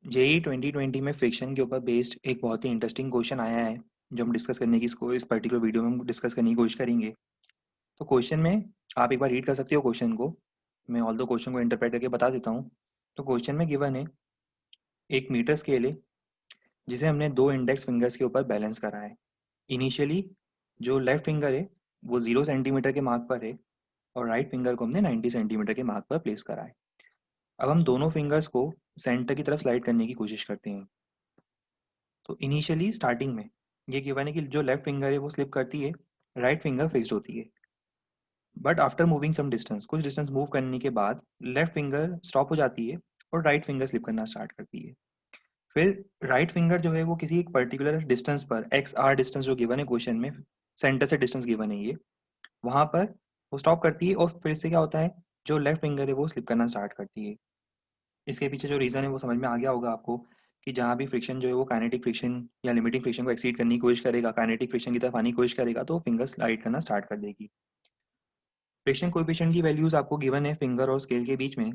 JEE 2020 में friction के ऊपर बेस्ड एक बहुत ही इंटरेस्टिंग क्वेश्चन आया है जो हम डिस्कस करने की इसको इस पर्टिकुलर वीडियो में हम डिस्कस करने की कोशिश करेंगे। तो क्वेश्चन में आप एक बार रीड कर सकते हो क्वेश्चन को। मैं ऑल दो क्वेश्चन को इंटरप्रेट करके बता देता हूँ। तो क्वेश्चन में गिवन है एक मीटर स्केल है जिसे हमने दो इंडेक्स फिंगर्स के ऊपर बैलेंस करा है। इनिशियली जो लेफ्ट फिंगर है वो 0 सेंटीमीटर के मार्क पर है और राइट फिंगर को हमने 90 सेंटीमीटर के मार्क पर प्लेस करा है। अब हम दोनों फिंगर्स को सेंटर की तरफ स्लाइड करने की कोशिश करते हैं। तो इनिशियली स्टार्टिंग में ये गिवन है कि जो लेफ्ट फिंगर है वो स्लिप करती है, राइट फिंगर फिक्स्ड होती है। But after moving some distance, कुछ डिस्टेंस मूव करने के बाद लेफ्ट फिंगर स्टॉप हो जाती है और राइट फिंगर स्लिप करना स्टार्ट करती है। फिर राइट फिंगर जो है वो किसी एक पर्टिकुलर डिस्टेंस पर एक्स आर डिस्टेंस जो गिवन है क्वेश्चन में, सेंटर से डिस्टेंस गिवन है ये, वहाँ पर वो स्टॉप करती है और फिर से क्या होता है, जो लेफ्ट फिंगर है वो स्लिप करना स्टार्ट करती है। इसके पीछे जो रीज़न है वो समझ में आ गया होगा आपको कि जहाँ भी फ्रिक्शन जो है वो काइनेटिक फ्रिक्शन या लिमिटिंग फ्रिक्शन को एक्सीड करने की कोशिश करेगा, काइनेटिक फ्रिक्शन की तरफ आने की कोशिश करेगा तो फिंगर स्लाइड करना स्टार्ट कर देगी। फ्रिक्शन कोएफिशिएंट की वैल्यूज आपको गिवन है फिंगर और स्केल के बीच में,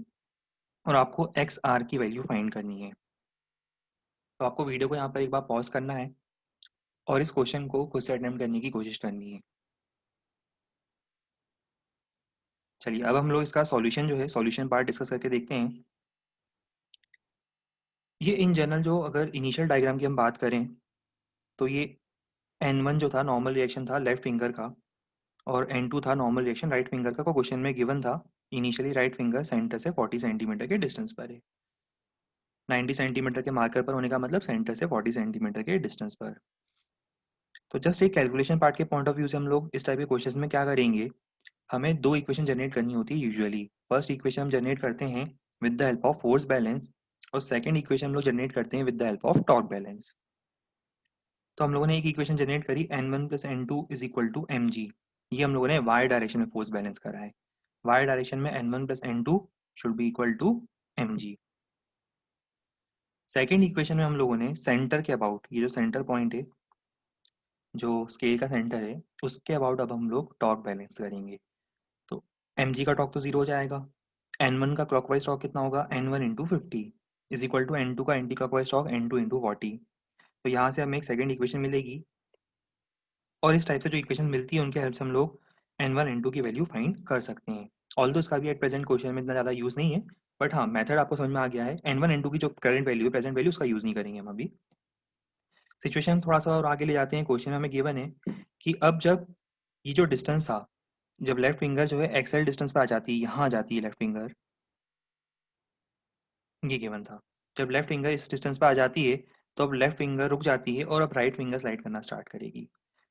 और आपको एक्स आर की वैल्यू फाइंड करनी है। तो आपको वीडियो को यहाँ पर एक बार पॉज करना है और इस क्वेश्चन को खुद से अटेम्प्ट करने की कोशिश करनी है। चलिए अब हम लोग इसका सॉल्यूशन जो है सॉल्यूशन पार्ट डिस्कस करके देखते हैं। ये इन जनरल जो अगर इनिशियल डायग्राम की हम बात करें तो ये N1 जो था नॉर्मल रिएक्शन था लेफ्ट फिंगर का, और N2 था नॉर्मल रिएक्शन राइट फिंगर का। क्वेश्चन में गिवन था इनिशियली राइट फिंगर सेंटर से 40 सेंटीमीटर के डिस्टेंस पर है। 90 सेंटीमीटर के मार्कर पर होने का मतलब सेंटर से 40 सेंटीमीटर के डिस्टेंस पर। तो जस्ट एक कैलकुलेशन पार्ट के पॉइंट ऑफ व्यू से हम लोग इस टाइप के क्वेश्चन में क्या करेंगे, हमें दो इक्वेशन जनरेट करनी होती है यूजुअली। फर्स्ट इक्वेशन हम जनरेट करते हैं with the help of force balance, और सेकेंड इक्वेशन हम लोग जनरेट करते हैं with the help of torque balance. तो हम लोगों ने एक इक्वेशन जनरेट करी N1 plus N2 is equal to mg। ये हम लोगों ने वाई डायरेक्शन में फोर्स बैलेंस करा है। वाई डायरेक्शन में N1 plus N2 should be equal to mg। Second equation में हम लोगों ने सेंटर के अबाउट, ये जो सेंटर पॉइंट है जो स्केल का सेंटर है उसके अबाउट अब हम लोग टॉर्क बैलेंस करेंगे। तो mg का टॉर्क तो जीरो हो जाएगा। N1 का क्लॉकवाइज टॉर्क कितना होगा, N1 into 50 is equal to N2 का anti clockwise torque N2 into 40। तो यहाँ से हमें एक सेकेंड इक्वेशन मिलेगी, और इस टाइप से जो इक्वेशन मिलती है उनके हेल्प से हम लोग N1 N2 की वैल्यू फाइंड कर सकते हैं। ऑल्दो इसका भी एट प्रेजेंट क्वेश्चन में इतना ज़्यादा यूज़ नहीं है, बट हाँ मेथड आपको समझ में आ गया है। N1 N2 की जो करंट वैल्यू है, प्रेजेंट वैल्यू, उसका यूज़ नहीं करेंगे हम अभी। सिचुएशन थोड़ा सा और आगे ले जाते हैं। क्वेश्चन में हमें गिवन है कि अब जब ये जो डिस्टेंस था, जब लेफ्ट फिंगर जो है एक्सएल डिस्टेंस पर आ जाती है, यहाँ आ जाती है लेफ्ट फिंगर, ये गिवन था। जब लेफ्ट फिंगर इस डिस्टेंस पर आ जाती है तो अब लेफ्ट फिंगर रुक जाती है और अब राइट फिंगर स्लाइड करना स्टार्ट करेगी।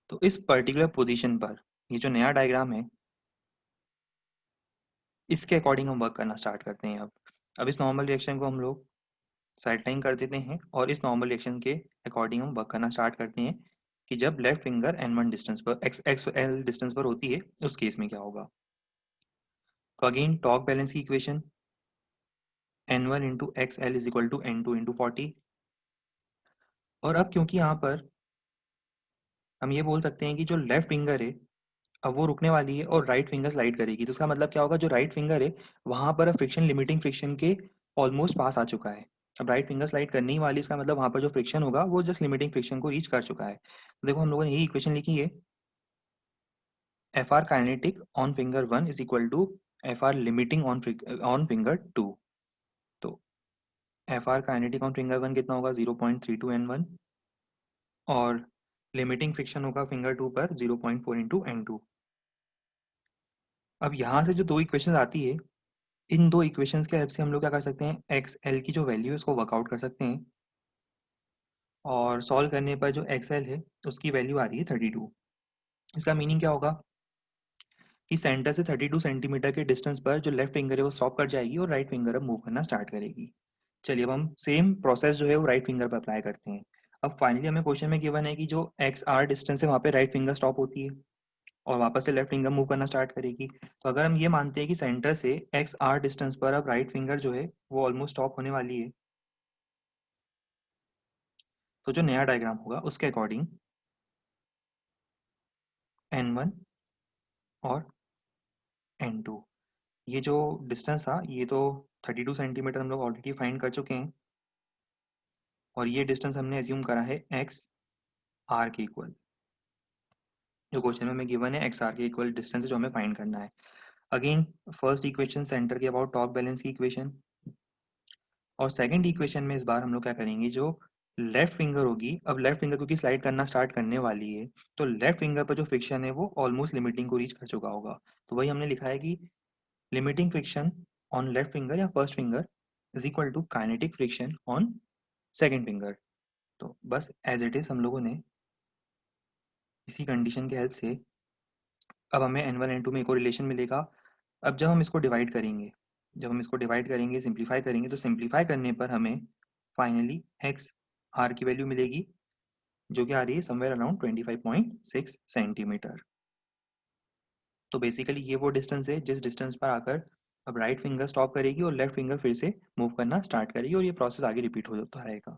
तो इस पर्टिकुलर पोजीशन पर ये जो नया डायग्राम है इसके अकॉर्डिंग हम वर्क करना स्टार्ट करते हैं। अब इस नॉर्मल रिएक्शन को हम लोग साइड लाइन कर देते हैं और इस नॉर्मल रिएक्शन के अकॉर्डिंग हम वर्क करना स्टार्ट करते हैं कि जब लेफ्ट फिंगर N1 डिस्टेंस पर एक्स एल डिस्टेंस पर होती है उस केस में क्या होगा। तो अगेन टॉर्क बैलेंस की equation N1 into X L is equal to N2 into 40। और अब क्योंकि यहाँ पर हम ये बोल सकते हैं कि जो लेफ्ट फिंगर है अब वो रुकने वाली है और राइट फिंगर स्लाइड करेगी, तो इसका मतलब क्या होगा, जो राइट फिंगर है वहां पर फ्रिक्शन लिमिटिंग फ्रिक्शन के ऑलमोस्ट पास आ चुका है। अब राइट फिंगर स्लाइड करने ही वाली, इसका मतलब वहां पर जो फ्रिक्शन होगा वो जस्ट लिमिटिंग फ्रिक्शन को रीच कर चुका है। तो देखो हम लोगों ने यही इक्वेशन लिखी है, F R kinetic on finger 1 is equal to F R limiting on finger 2। तो F R kinetic on finger 1 कितना होगा, 0.32 N1, और लिमिटिंग फ्रिक्शन होगा फिंगर 2 पर 0.4 इंटू N2। अब यहाँ से जो दो इक्वेशन आती है, इन दो इक्वेशंस के हेल्प से हम लोग क्या कर सकते हैं, एक्स एल की जो वैल्यू है उसको वर्कआउट कर सकते हैं, और सॉल्व करने पर जो एक्स एल है उसकी वैल्यू आ रही है 32। इसका मीनिंग क्या होगा कि सेंटर से 32 सेंटीमीटर के डिस्टेंस पर जो लेफ्ट फिंगर है वो स्टॉप कर जाएगी और राइट फिंगर अब मूव करना स्टार्ट करेगी। चलिए अब हम सेम प्रोसेस जो है वो राइट फिंगर पर अप्लाई करते हैं। अब फाइनली हमें क्वेश्चन में गिवन है कि जो एक्स आर डिस्टेंस है वहाँ पे राइट फिंगर स्टॉप होती है और वापस से लेफ्ट फिंगर मूव करना स्टार्ट करेगी। तो अगर हम ये मानते हैं कि सेंटर से एक्स आर डिस्टेंस पर अब राइट फिंगर जो है वो ऑलमोस्ट स्टॉप होने वाली है, तो जो नया डायग्राम होगा उसके अकॉर्डिंग N1 और N2, ये जो डिस्टेंस था ये तो 32 सेंटीमीटर हम लोग ऑलरेडी फाइंड कर चुके हैं। और ये डिस्टेंस हमने एज्यूम करा है एक्स आर के इक्वल। जो क्वेश्चन में हमें गिवन है एक्स आर के इक्वल डिस्टेंस जो हमें फाइंड करना है। अगेन फर्स्ट इक्वेशन सेंटर के अबाउट टॉप बैलेंस की इक्वेशन, और सेकंड इक्वेशन में इस बार हम लोग क्या करेंगे, जो लेफ्ट फिंगर होगी, अब लेफ्ट फिंगर क्योंकि स्लाइड करना स्टार्ट करने वाली है, तो लेफ्ट फिंगर पर जो फ्रिक्शन है वो ऑलमोस्ट लिमिटिंग को रीच कर चुका होगा। तो वही हमने लिखा है कि limiting friction on left finger या first finger is equal to kinetic friction on second finger. तो बस एज इट इज हम लोगों ने इसी कंडीशन के हेल्प से अब हमें N1 N2 में एक और रिलेशन मिलेगा। अब जब हम इसको डिवाइड करेंगे, सिंप्लीफाई करेंगे, तो सिंप्लीफाई करने पर हमें फाइनली एक्स आर की वैल्यू मिलेगी, जो कि आ रही है समवेयर अराउंड 25.6 सेंटीमीटर। तो बेसिकली ये वो डिस्टेंस है जिस डिस्टेंस पर आकर अब राइट फिंगर स्टॉप करेगी और लेफ्ट फिंगर फिर से मूव करना स्टार्ट करेगी, और ये प्रोसेस आगे रिपीट होता रहेगा।